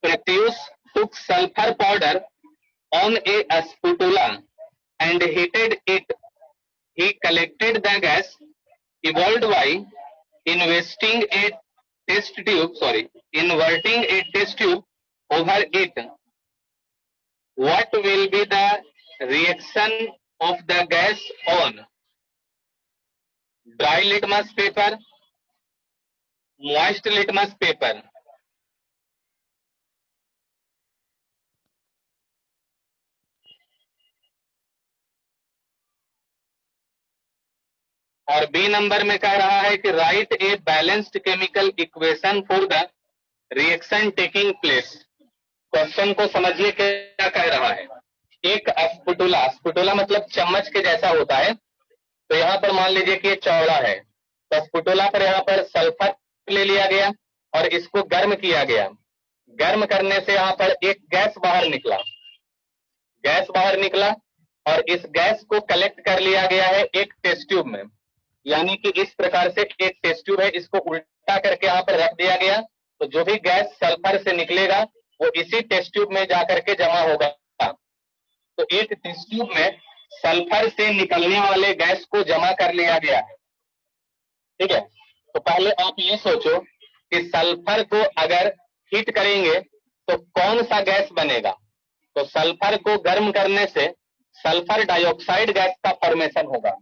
Proteus took sulfur powder on a spatula and heated it. He collected the gas evolved by investing a inverting a test tube over it. What will be the reaction of the gas on dry litmus paper, moist litmus paper? और B number में कह रहा है कि right a balanced chemical equation for the reaction taking place. Question को समझिए क्या कह रहा है। एक स्पुटुला, स्पुटुला मतलब चम्मच के जैसा होता है, तो यहाँ पर मान लीजिए कि ये चौड़ा है, तो स्पुटुला पर यहाँ पर सल्फर ले लिया गया और इसको गर्म किया गया। गर्म करने से यहाँ पर एक गैस बाहर निकला, गैस बाहर निकला और इस गैस को कलेक्ट कर लिया गया है एक टेस्ट ट्यूब में। यानी कि इस प्रकार से एक टेस्ट ट्यूब है, इसको उल्टा करके यहाँ पर रख दिया गया, तो जो भी गैस सल्फर से निकलेगा वो इसी टेस्ट ट्यूब में जाकर के जमा होगा। तो एक टेस्ट ट्यूब में सल्फर से निकलने वाले गैस को जमा कर लिया गया है। ठीक है, तो पहले आप ये सोचो कि सल्फर को अगर हीट करेंगे तो कौन सा गैस बनेगा। तो सल्फर को गर्म करने से सल्फर डाइऑक्साइड गैस का फॉर्मेशन होगा।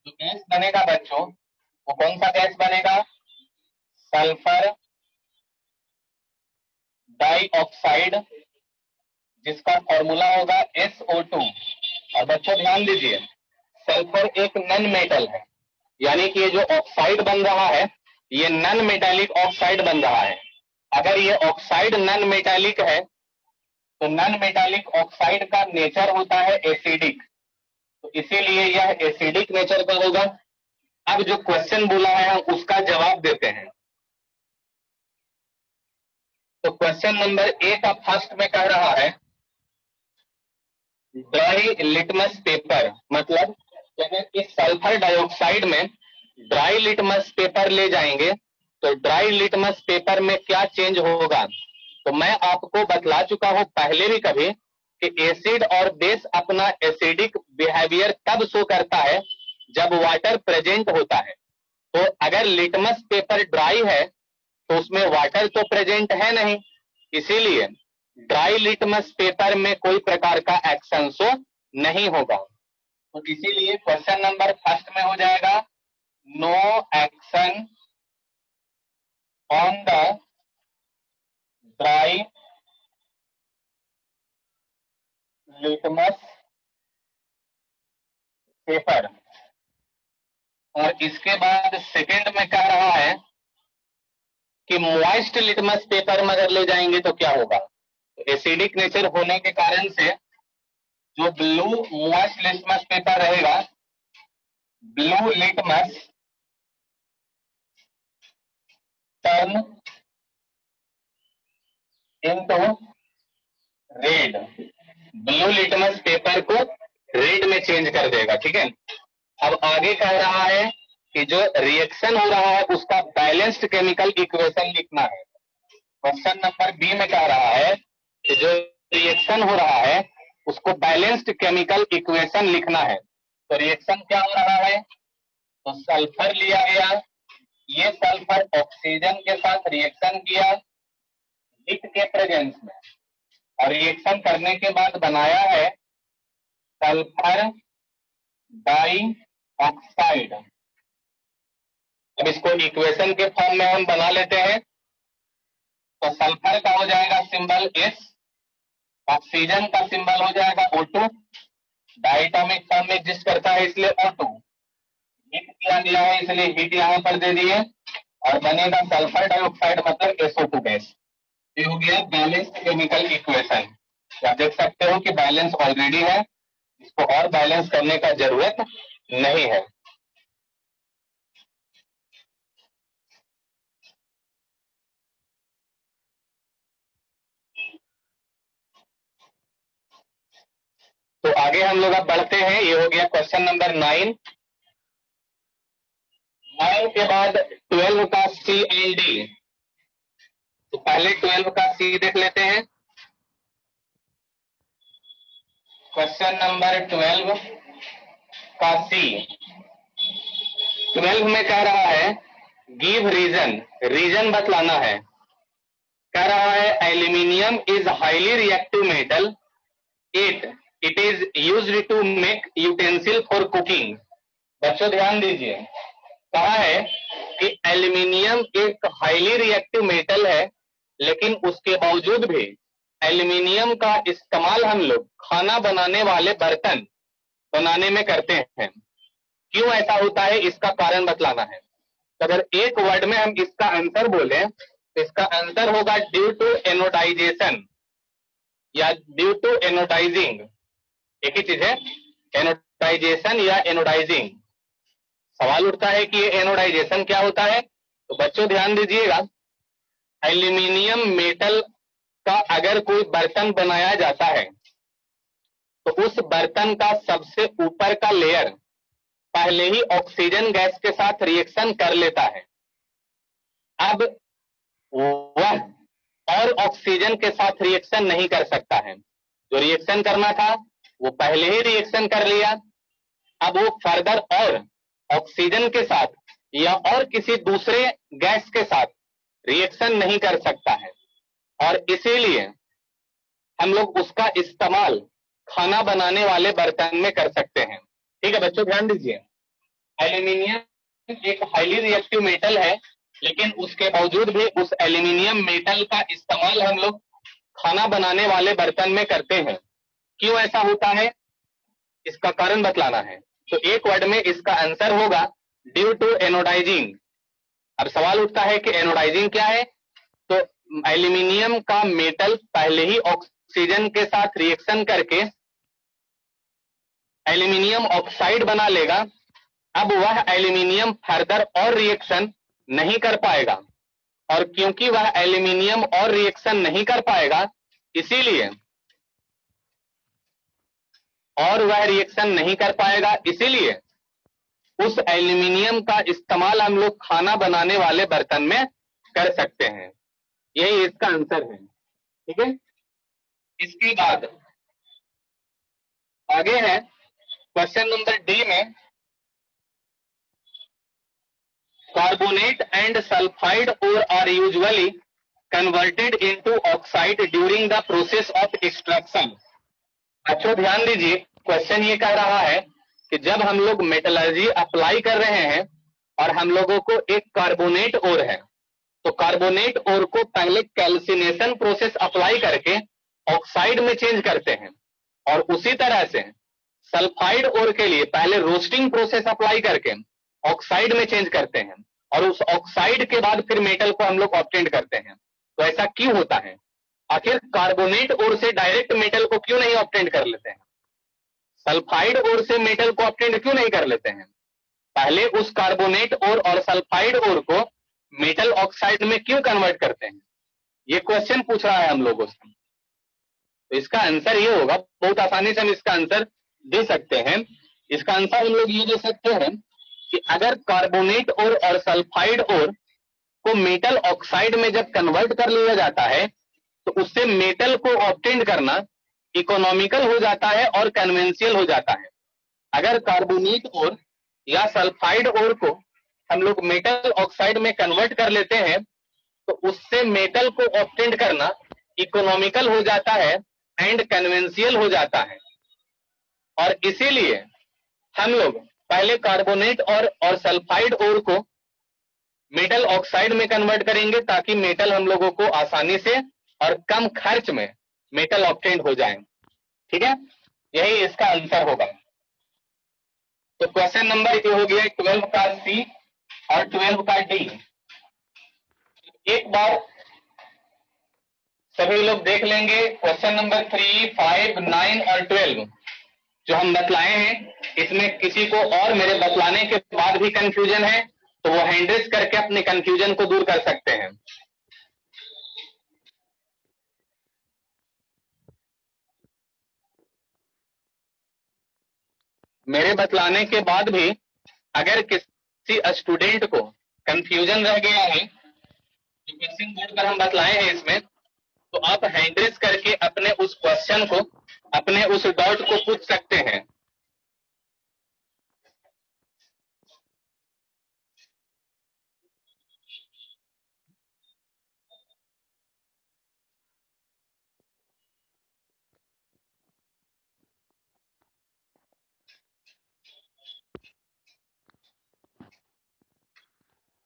जो गैस बनेगा बच्चों, वो कौन सा गैस बनेगा? सल्फर डाइऑक्साइड, जिसका फॉर्मूला होगा SO2। और बच्चों ध्यान दीजिए, सल्फर एक नॉन मेटल है, यानी कि ये जो ऑक्साइड बन रहा है ये नॉन मेटालिक ऑक्साइड बन रहा है। अगर ये ऑक्साइड नॉन मेटालिक है तो नॉन मेटालिक ऑक्साइड का नेचर होता है एसिडिक, तो इसीलिए यह एसिडिक नेचर का होगा। अब जो क्वेश्चन बोला है हम उसका जवाब देते हैं। तो क्वेश्चन नंबर ए का फर्स्ट में कह रहा है ड्राई लिटमस पेपर, मतलब इस सल्फर डाइऑक्साइड में ड्राई लिटमस पेपर ले जाएंगे तो ड्राई लिटमस पेपर में क्या चेंज होगा। तो मैं आपको बतला चुका हूं पहले भी कभी कि एसिड और बेस अपना एसिडिक बिहेवियर तब शो करता है जब वाटर प्रेजेंट होता है। तो अगर लिटमस पेपर ड्राई है तो उसमें वाटर तो प्रेजेंट है नहीं, इसीलिए ड्राई लिटमस पेपर में कोई प्रकार का एक्शन शो नहीं होगा। तो इसीलिए क्वेश्चन नंबर फर्स्ट में हो जाएगा no action on the dry litmus paper. और इसके बाद सेकंड में कह रहा है कि मॉइस्ट लिटमस पेपर में अगर ले जाएंगे तो क्या होगा। तो एसिडिक नेचर होने के कारण से जो ब्लू मॉइस्ट लिटमस पेपर रहेगा, blue litmus turn into red, blue litmus paper को रेड में चेंज कर देगा। ठीक है, अब आगे कह रहा है कि जो रिएक्शन हो रहा है उसका बैलेंस्ड केमिकल इक्वेशन लिखना है। क्वेश्चन नंबर बी में कह रहा है कि जो रिएक्शन हो रहा है उसको बैलेंस्ड केमिकल इक्वेशन लिखना है। तो रिएक्शन क्या हो रहा है, तो सल्फर लिया गया, ये सल्फर ऑक्सीजन के साथ रिएक्शन किया हीट के प्रेजेंस में, और रिएक्शन करने के बाद बनाया है सल्फर डाई ऑक्साइड। अब इसको इक्वेशन के फॉर्म में हम बना लेते हैं। तो सल्फर का हो जाएगा सिंबल S, ऑक्सीजन का सिंबल हो जाएगा O2, डायटोमिक फॉर्म में एग्जिस्ट करता है इसलिए O2। हीट किया गया है इसलिए हीट यहां पर दे दिए और बनेगा सल्फर डाइऑक्साइड मतलब SO2 गैस। ये हो गया बैलेंस्ड केमिकल इक्वेशन। आप देख सकते हो कि बैलेंस ऑलरेडी है, इसको और बैलेंस करने का जरूरत नहीं है। तो आगे हम लोग अब बढ़ते हैं। ये हो गया क्वेश्चन नंबर 9। 9 के बाद 12 का C एंड D। तो पहले 12 का सी देख लेते हैं। क्वेश्चन नंबर 12 का सी 12 में कह रहा है गिव रीजन, रीजन बतलाना है। कह रहा है aluminium is highly reactive metal, it is used to make utensil for cooking. बच्चों ध्यान दीजिए, कहा है कि एल्यूमिनियम एक हाईली रिएक्टिव मेटल है, लेकिन उसके बावजूद भी एल्यूमिनियम का इस्तेमाल हम लोग खाना बनाने वाले बर्तन बनाने में करते हैं। क्यों ऐसा होता है, इसका कारण बतलाना है। तो अगर एक वर्ड में हम इसका आंसर बोले तो इसका आंसर होगा ड्यू टू एनोडाइजेशन या ड्यू टू एनोडाइजिंग। एक ही चीज है, एनोडाइजेशन या एनोडाइजिंग। सवाल उठता है कि ये एनोडाइजेशन क्या होता है। तो बच्चों ध्यान दीजिएगा, एल्यूमिनियम मेटल का अगर कोई बर्तन बनाया जाता है तो उस बर्तन का सबसे ऊपर का लेयर पहले ही ऑक्सीजन गैस के साथ रिएक्शन कर लेता है। अब वह और ऑक्सीजन के साथ रिएक्शन नहीं कर सकता है। जो रिएक्शन करना था वो पहले ही रिएक्शन कर लिया। अब वो फर्दर और ऑक्सीजन के साथ या और किसी दूसरे गैस के साथ रिएक्शन नहीं कर सकता है, और इसीलिए हम लोग उसका इस्तेमाल खाना बनाने वाले बर्तन में कर सकते हैं। ठीक है बच्चों, ध्यान दीजिए, एल्यूमिनियम एक हाईली रिएक्टिव मेटल है, लेकिन उसके बावजूद भी उस एल्यूमिनियम मेटल का इस्तेमाल हम लोग खाना बनाने वाले बर्तन में करते हैं। क्यों ऐसा होता है, इसका कारण बतलाना है। तो एक वर्ड में इसका आंसर होगा ड्यू टू एनोडाइजिंग। अब सवाल उठता है कि एनोडाइजिंग क्या है। तो एल्यूमिनियम का मेटल पहले ही ऑक्सीजन के साथ रिएक्शन करके एल्यूमिनियम ऑक्साइड बना लेगा। अब वह एल्यूमिनियम फर्दर और रिएक्शन नहीं कर पाएगा, और क्योंकि वह एल्यूमिनियम और रिएक्शन नहीं कर पाएगा, इसीलिए उस एल्यूमिनियम का इस्तेमाल हम लोग खाना बनाने वाले बर्तन में कर सकते हैं। यही इसका आंसर है। ठीक है, इसके बाद आगे है क्वेश्चन नंबर डी में, carbonate and sulphide ore are usually converted into oxide during the process of extraction. बच्चों ध्यान दीजिए, क्वेश्चन ये कह रहा है कि जब हम लोग मेटलर्जी अप्लाई कर रहे हैं और हम लोगों को एक कार्बोनेट ओर है, तो कार्बोनेट ओर को पहले कैल्सिनेशन प्रोसेस अप्लाई करके ऑक्साइड में चेंज करते हैं, और उसी तरह से सल्फाइड ओर के लिए पहले रोस्टिंग प्रोसेस अप्लाई करके ऑक्साइड में चेंज करते हैं, और उस ऑक्साइड के बाद फिर मेटल को हम लोग ऑब्टेन करते हैं। तो ऐसा क्यों होता है, आखिर कार्बोनेट ओर से डायरेक्ट मेटल को क्यों नहीं ऑब्टेन कर लेते हैं, सल्फाइड ओर से मेटल को ऑब्टेन क्यों नहीं कर लेते हैं, पहले उस कार्बोनेट ओर और सल्फाइड ओर को मेटल ऑक्साइड में क्यों कन्वर्ट करते हैं। ये क्वेश्चन पूछ रहा है हम लोगों से। तो इसका आंसर ये होगा, बहुत आसानी से हम इसका आंसर दे सकते हैं। इसका आंसर हम लोग ये दे सकते हैं कि अगर कार्बोनेट ओर और सल्फाइड ओर को मेटल ऑक्साइड में जब कन्वर्ट कर लिया जाता है, तो उससे मेटल को ऑब्टेन करना इकोनॉमिकल हो जाता है और कन्वेंशियल हो जाता है। अगर कार्बोनेट ओर या सल्फाइड ओर को हम लोग मेटल ऑक्साइड में कन्वर्ट कर लेते हैं, तो उससे मेटल को ऑब्टेन करना इकोनॉमिकल हो जाता है एंड कन्वेंशियल हो जाता है, और इसीलिए हम लोग पहले कार्बोनेट और सल्फाइड ओर को मेटल ऑक्साइड में कन्वर्ट करेंगे, ताकि मेटल हम लोगों को आसानी से और कम खर्च में मेटल ऑब्टेन हो जाए। ठीक है, यही इसका आंसर होगा। तो क्वेश्चन नंबर ये हो गया 12 का सी और 12 का डी। एक बार सभी लोग देख लेंगे क्वेश्चन नंबर 3, 5, 9 और 12 जो हम बतलाए हैं। इसमें किसी को और मेरे बतलाने के बाद भी कंफ्यूजन है तो वो हैंड रेज करके अपने कंफ्यूजन को दूर कर सकते हैं। मेरे बतलाने के बाद भी अगर किसी स्टूडेंट को कंफ्यूजन रह गया है जो क्वेश्चन बोर्ड पर हम बतलाए हैं इसमें, तो आप हैंड रेज करके अपने उस क्वेश्चन को, अपने उस डाउट को पूछ सकते हैं।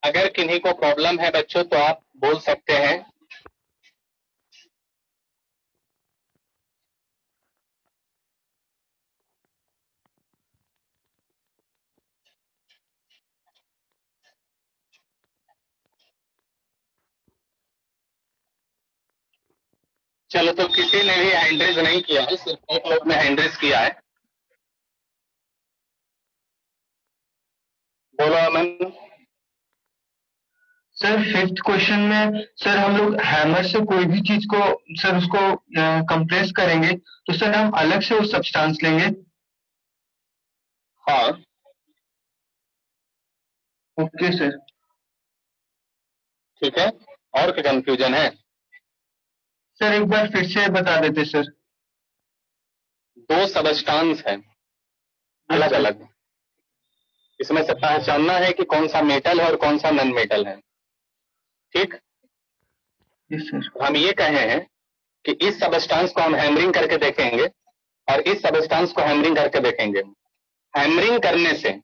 अगर किन्हीं को प्रॉब्लम है बच्चों तो आप बोल सकते हैं। चलो, तो किसी ने भी हैंड रेज नहीं किया है, सिर्फ एक लोग ने हैंड रेज किया है। बोलो अमन। सर फिफ्थ क्वेश्चन में सर हम लोग हैमर से कोई भी चीज को सर उसको कंप्रेस करेंगे तो सर हम अलग से वो सब्सटेंस लेंगे। हाँ, ओके सर। ठीक है। और क्या कंफ्यूजन है? सर एक बार फिर से बता देते सर। दो सबस्टांस है अलग अलग, इसमें से पहचानना है कि कौन सा मेटल है और कौन सा नॉन मेटल है। ठीक। Yes sir. हम ये कहे हैं कि इस सबस्टांस को हम हैमरिंग करके देखेंगे और इस सबस्टांस को हैमरिंग करके देखेंगे। हैमरिंग करने से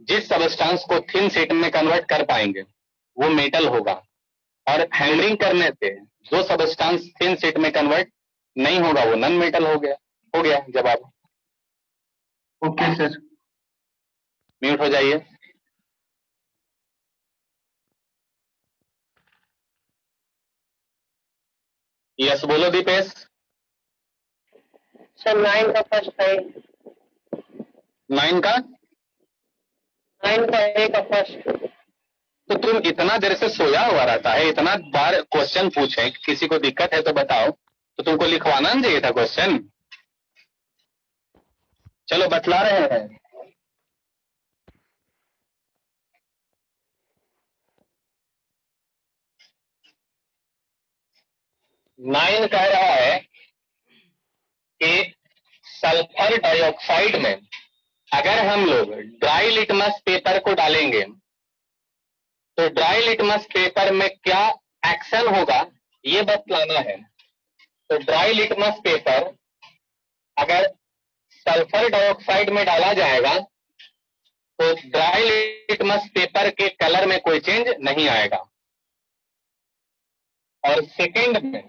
जिस सबस्टांस को थिन शीट में कन्वर्ट कर पाएंगे वो मेटल होगा, और हैमरिंग करने से जो सबस्टांस थिन शीट में कन्वर्ट नहीं होगा वो नॉन मेटल हो गया। हो गया जवाब। Okay sir. म्यूट हो जाइए। यस बोलो दीपेश। सर 9 का फर्स्ट है। 9 का 9 का ए का फर्स्ट। तो तुम इतना देर से सोया हुआ रहता है, इतना बार क्वेश्चन पूछे, किसी को दिक्कत है तो बताओ, तो तुमको लिखवाना नहीं चाहिए था क्वेश्चन। चलो बतला रहे हैं। नाइन कह रहा है कि सल्फर डाइऑक्साइड में अगर हम लोग ड्राई लिटमस पेपर को डालेंगे तो ड्राई लिटमस पेपर में क्या एक्शन होगा ये बतलाना है। तो ड्राई लिटमस पेपर अगर सल्फर डाइऑक्साइड में डाला जाएगा तो ड्राई लिटमस पेपर के कलर में कोई चेंज नहीं आएगा। और सेकेंड में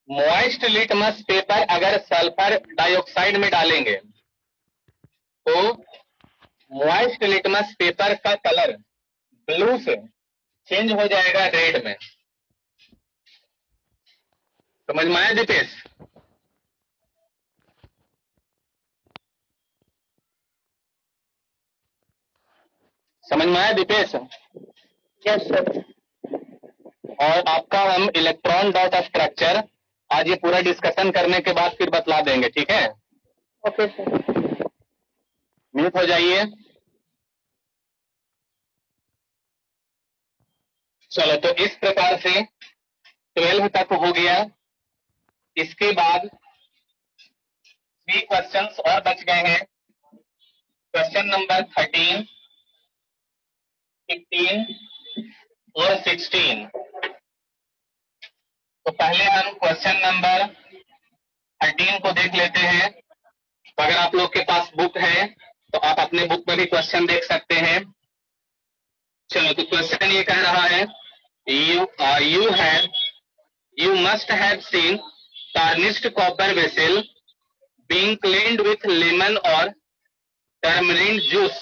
मॉइस्ट लिटमस पेपर अगर सल्फर डाइऑक्साइड में डालेंगे तो मॉइस्ट लिटमस पेपर का कलर ब्लू से चेंज हो जाएगा रेड में। समझ में आया दीपेश? समझ में आया दीपेश? Yes sir. और आपका हम इलेक्ट्रॉन डॉट स्ट्रक्चर आज ये पूरा डिस्कशन करने के बाद फिर बतला देंगे, ठीक है? Okay sir. म्यूट हो जाइए। चलो, तो इस प्रकार से 12 तक हो गया। इसके बाद 3 क्वेश्चंस और बच गए हैं। क्वेश्चन नंबर 13, 15 और 16। तो पहले हम क्वेश्चन नंबर 13 को देख लेते हैं। तो अगर आप लोग के पास बुक है तो आप अपने बुक में भी क्वेश्चन देख सकते हैं। चलो, तो क्वेश्चन ये कह रहा है you must have seen tarnished copper vessel being cleaned with lemon or tamarind juice.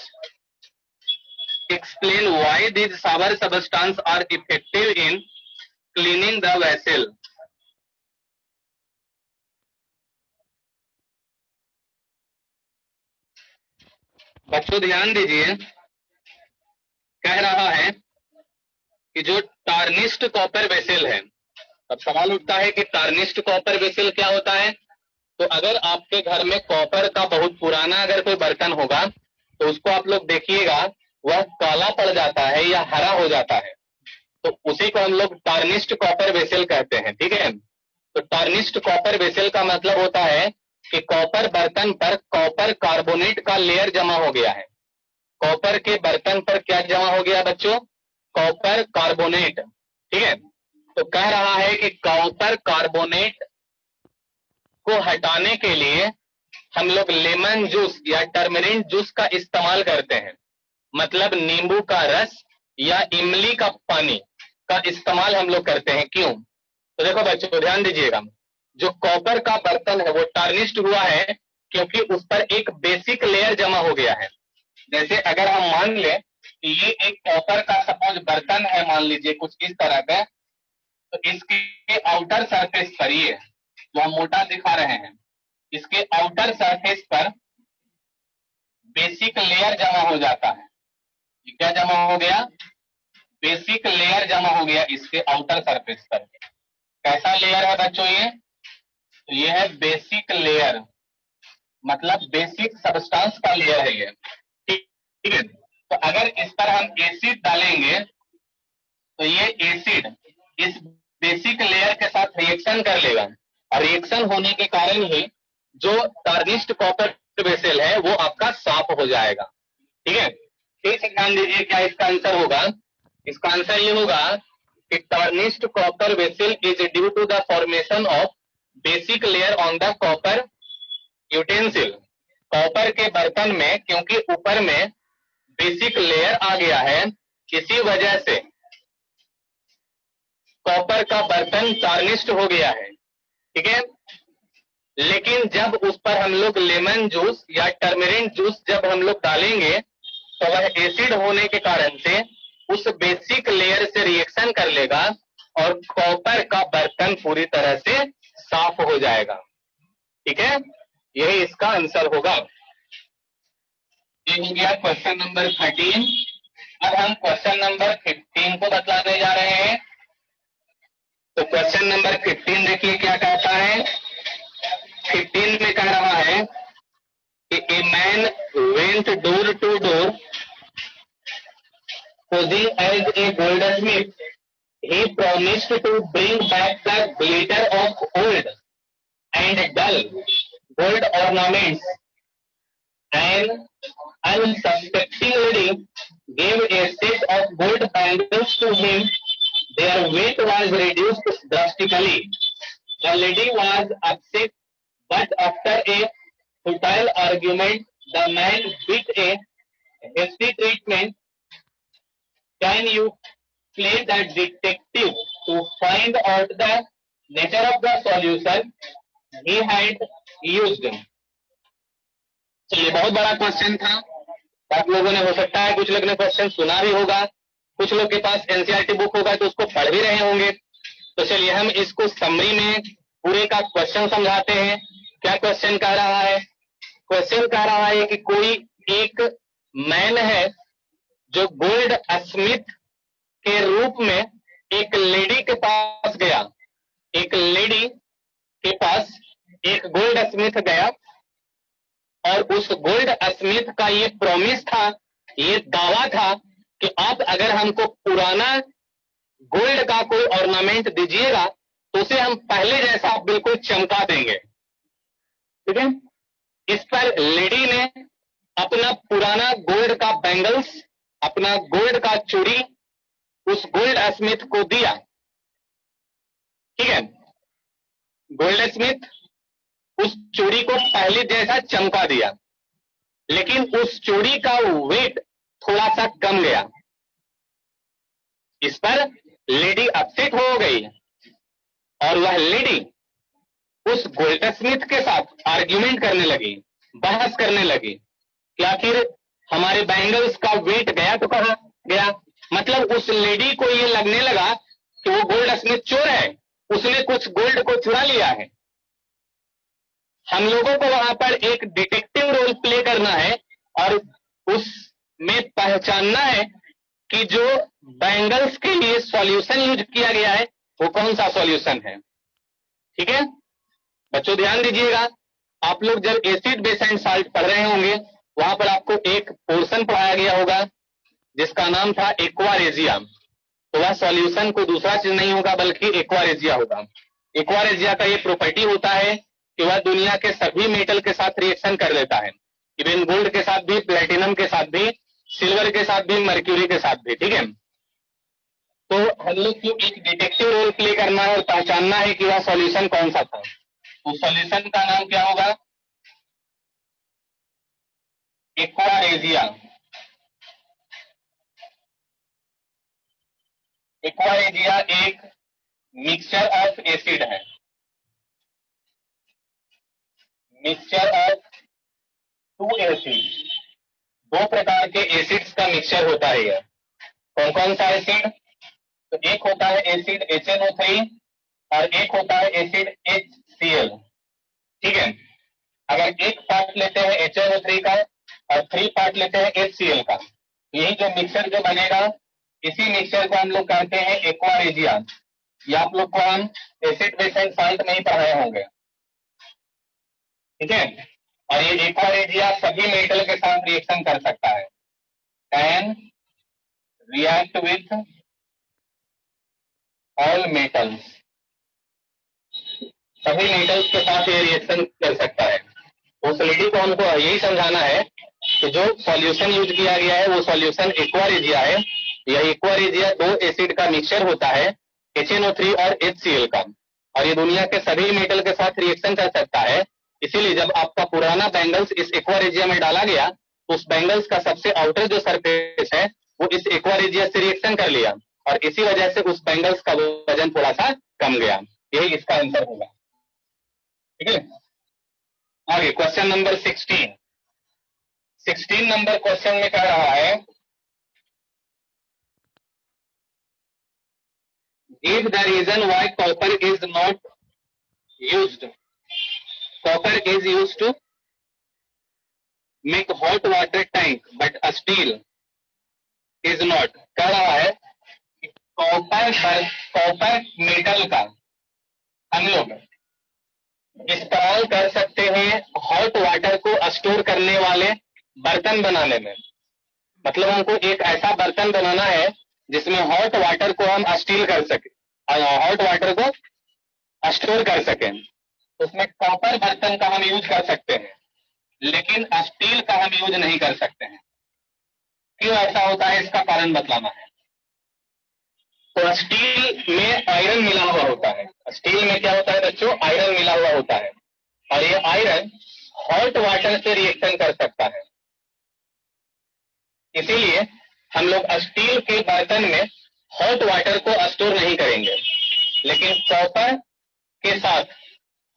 Explain why these sour substances are effective in cleaning the vessel. बच्चों ध्यान दीजिए, कह रहा है कि जो टार्निस्ड कॉपर वेसल है। अब सवाल उठता है कि टार्निस्ड कॉपर वेसल क्या होता है। तो अगर आपके घर में कॉपर का बहुत पुराना अगर कोई बर्तन होगा तो उसको आप लोग देखिएगा वह काला पड़ जाता है या हरा हो जाता है। तो उसी को हम लोग टार्निश्ड कॉपर वेसल कहते हैं, ठीक है। तो टार्निश्ड कॉपर वेसल का मतलब होता है कि कॉपर बर्तन पर कॉपर कार्बोनेट का लेयर जमा हो गया है। कॉपर के बर्तन पर क्या जमा हो गया बच्चों? कॉपर कार्बोनेट, ठीक है। तो कह रहा है कि कॉपर कार्बोनेट को हटाने के लिए हम लोग लेमन जूस या टर्मरिन जूस का इस्तेमाल करते हैं, मतलब नींबू का रस या इमली का पानी का इस्तेमाल हम लोग करते हैं। क्यों? तो देखो बच्चों ध्यान दीजिएगा, जो कॉपर का बर्तन है वो टार्निश्ड हुआ है क्योंकि उस पर एक बेसिक लेयर जमा हो गया है। जैसे अगर हम मान ले कि ये एक कॉपर का सपोज बर्तन है, मान लीजिए कुछ इस तरह का, तो इसके आउटर सरफेस पर ये जो हम मोटा दिखा रहे हैं, इसके आउटर सरफेस पर बेसिक लेयर जमा हो जाता है। ये क्या जमा हो गया? बेसिक लेयर जमा हो गया इसके आउटर सरफेस पर। कैसा लेयर है बच्चों ये? तो ये है बेसिक लेयर, मतलब बेसिक सब्सटेंस का लेयर है ये, ठीक है। तो अगर इस पर हम एसिड डालेंगे तो ये एसिड इस बेसिक लेयर के साथ रिएक्शन कर लेगा, और रिएक्शन होने के कारण ही जो टार्निश्ड कॉपर वेसल है वो आपका साफ हो जाएगा, ठीक है। ठीक से ध्यान दीजिए क्या इसका आंसर होगा। इसका आंसर ये होगा कि tarnished copper vessel is due to the formation of basic layer on the copper utensil. Copper के बर्तन में क्योंकि ऊपर में बेसिक लेयर आ गया है, इसी वजह से कॉपर का बर्तन टार्निश्ड हो गया है, ठीक है। लेकिन जब उस पर हम लोग लेमन जूस या टर्मरिन जूस जब हम लोग डालेंगे तो वह एसिड होने के कारण से उस बेसिक लेयर से रिएक्शन कर लेगा और कॉपर का बर्तन पूरी तरह से साफ हो जाएगा, ठीक है। यही इसका आंसर होगा। ये हो गया क्वेश्चन नंबर 13। अब हम क्वेश्चन नंबर 15 को बतलाने जा रहे हैं। तो क्वेश्चन नंबर 15 देखिए क्या कहता है। 15 में कह रहा है कि a man went door to door posing as a goldsmith. He promised to bring back the glitter of old and dull gold ornaments. An unsuspecting lady gave a set of gold bangles to him. Their weight was reduced drastically. The lady was upset, but after a futile argument, the man beat a hasty treatment. Can you play the detective to find out the nature of the solution he had used? चलिए, बहुत बड़ा question था। आप लोगों ने हो सकता है कुछ लोग ने क्वेश्चन सुना भी होगा, कुछ लोग के पास एनसीईआरटी बुक होगा तो उसको पढ़ भी रहे होंगे। तो चलिए हम इसको समरी में पूरे का क्वेश्चन समझाते हैं। क्या क्वेश्चन कह रहा है? क्वेश्चन कह रहा है कि कोई एक मैन है जो गोल्ड स्मिथ के रूप में एक लेडी के पास गया। एक लेडी के पास एक गोल्ड स्मिथ गया और उस गोल्ड स्मिथ का ये प्रॉमिस था, ये दावा था कि आप अगर हमको पुराना गोल्ड का कोई ऑर्नामेंट दीजिएगा तो उसे हम पहले जैसा बिल्कुल चमका देंगे, ठीक है। इस पर लेडी ने अपना पुराना गोल्ड का बैंगल्स, अपना गोल्ड का चूड़ी उस गोल्ड स्मिथ को दिया, ठीक है। गोल्ड स्मिथ उस चूड़ी को पहले जैसा चमका दिया, लेकिन उस चूड़ी का वेट थोड़ा सा कम गया। इस पर लेडी अपसेट हो गई और वह लेडी उस गोल्ड स्मिथ के साथ आर्ग्यूमेंट करने लगी, बहस करने लगी कि आखिर हमारे बैंगल्स का वेट गया तो कहां गया। मतलब उस लेडी को ये लगने लगा कि वो गोल्ड स्मिथ चोर है, उसने कुछ गोल्ड को चुरा लिया है। हम लोगों को वहां पर एक डिटेक्टिव रोल प्ले करना है और उसमें पहचानना है कि जो बैंगल्स के लिए सॉल्यूशन यूज किया गया है वो कौन सा सॉल्यूशन है, ठीक है। बच्चों ध्यान दीजिएगा, आप लोग जब एसिड बेस एंड साल्ट पढ़ रहे होंगे वहां पर आपको एक पोर्शन पढ़ाया गया होगा जिसका नाम था एक्वा रेजिया। तो तो वह सॉल्यूशन को दूसरा चीज नहीं होगा बल्कि एक्वारेजिया होगा। एक्वारेजिया का ये प्रॉपर्टी होता है कि वह दुनिया के सभी मेटल के साथ रिएक्शन कर लेता है, इवन गोल्ड के साथ भी, प्लेटिनम के साथ भी, सिल्वर के साथ भी, मर्क्यूरी के साथ भी, ठीक है। तो हम लोग को एक डिटेक्टिव रोल प्ले करना है और पहचानना है कि वह सॉल्यूशन कौन सा था। तो सॉल्यूशन का नाम क्या होगा? एक्वारेजिया। एक्वारेजिया एक मिक्सचर ऑफ एसिड है, मिक्सचर ऑफ टू एसिड, दो प्रकार के एसिड्स का मिक्सचर होता है यह। कौन कौन सा एसिड? तो एक होता है एसिड HNO3 और एक होता है एसिड HCl, ठीक है। अगर एक पार्ट लेते हैं HNO3 का और 3 पार्ट लेते हैं HCl का, यही जो मिक्सचर जो बनेगा, इसी मिक्सचर को हम लोग कहते हैं एक्वारेजिया। ये आप लोग को हम एसिड बेस एंड सॉल्ट नहीं पढ़ाए होंगे, ठीक है। और ये एक्वारेजिया सभी मेटल के साथ रिएक्शन कर सकता है, can react with all metals, सभी मेटल्स के साथ ये रिएक्शन कर सकता है। उस लेडी को हमको यही समझाना है कि जो सॉल्यूशन यूज किया गया है वो सॉल्यूशन एक्वारेजिया है। यह एक्वारेजिया दो एसिड का मिक्सचर होता है, HNO3 और HCl का, और ये दुनिया के सभी मेटल के साथ रिएक्शन कर सकता है। इसीलिए जब आपका पुराना बैंगल्स इस एक्वारेजिया में डाला गया तो उस बैंगल्स का सबसे आउटर जो सरफेस है वो इस एक्वारेजिया से रिएक्शन कर लिया और इसी वजह से उस बैंगल्स का वजन थोड़ा सा कम गया। यही इसका आंसर होगा, ठीक है। आगे क्वेश्चन नंबर 16 नंबर क्वेश्चन में कह रहा है, give the reason why copper is not used. Copper is used to make hot water tank but steel is not. कह रहा है कि कॉपर मेटल का हम लोग इस्तेमाल कर सकते हैं हॉट वाटर को स्टोर करने वाले बर्तन बनाने में। मतलब हमको एक ऐसा बर्तन बनाना है जिसमें हॉट वाटर को हम स्टील कर सके, हॉट वाटर को स्टोर कर सकें। उसमें कॉपर बर्तन का हम यूज कर सकते हैं लेकिन स्टील का हम यूज नहीं कर सकते हैं। क्यों ऐसा होता है इसका कारण बतलाना है। तो स्टील में आयरन मिला हुआ होता है, स्टील में क्या होता है बच्चों? आयरन मिला हुआ होता है और ये आयरन हॉट वाटर से रिएक्शन कर सकता है। इसीलिए हम लोग स्टील के बर्तन में हॉट वाटर को स्टोर नहीं करेंगे, लेकिन कॉपर के साथ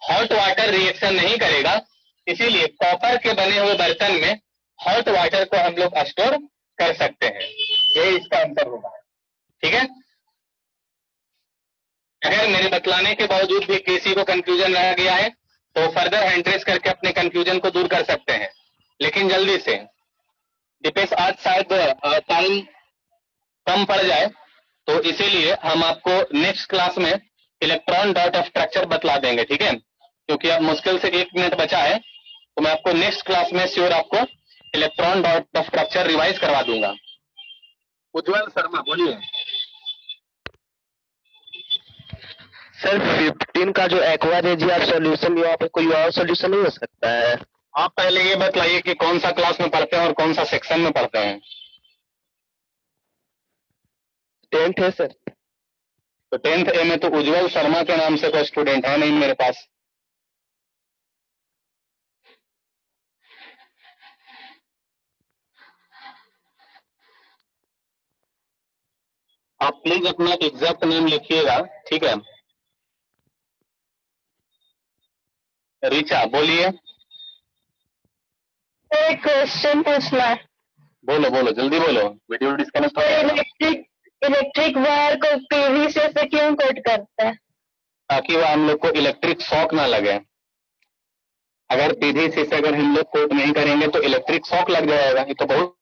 हॉट वाटर रिएक्शन नहीं करेगा, इसीलिए कॉपर के बने हुए बर्तन में हॉट वाटर को हम लोग स्टोर कर सकते हैं। यही इसका आंसर होगा, ठीक है। अगर मेरे बतलाने के बावजूद भी किसी को कंफ्यूजन रह गया है तो फर्दर हैंड रेज करके अपने कंफ्यूजन को दूर कर सकते हैं, लेकिन जल्दी से। दीपेश आज शायद टाइम कम पड़ जाए तो इसीलिए हम आपको नेक्स्ट क्लास में इलेक्ट्रॉन डॉट ऑफ स्ट्रक्चर बतला देंगे, ठीक है। क्योंकि अब मुश्किल से 1 मिनट बचा है तो मैं आपको नेक्स्ट क्लास में श्योर आपको electron dot of structure revise करवा दूंगा। उज्जवल शर्मा बोलिए। सर 15 का जो एक्वारेजिया सॉल्यूशन, यहाँ पे कोई और सॉल्यूशन नहीं हो सकता है? आप पहले ये बतलाइए कि कौन सा क्लास में पढ़ते हैं और कौन सा सेक्शन में पढ़ते हैं। 10th है सर। तो 10th ए में तो उज्जवल शर्मा के नाम से कोई स्टूडेंट है नहीं मेरे पास। आप प्लीज अपना एग्जैक्ट नेम लिखिएगा, ठीक है। रिचा बोलिए। एक क्वेश्चन पूछना है। बोलो बोलो जल्दी बोलो, वीडियो डिस्कनेक्ट हो जाएगा। इलेक्ट्रिक वायर को पीवीसी से क्यों कोट करते हैं? ताकि वह हम लोग को इलेक्ट्रिक शॉक ना लगे। अगर पीवीसी से अगर हम लोग कोट नहीं करेंगे तो इलेक्ट्रिक शॉक लग जाएगा। ये तो बहुत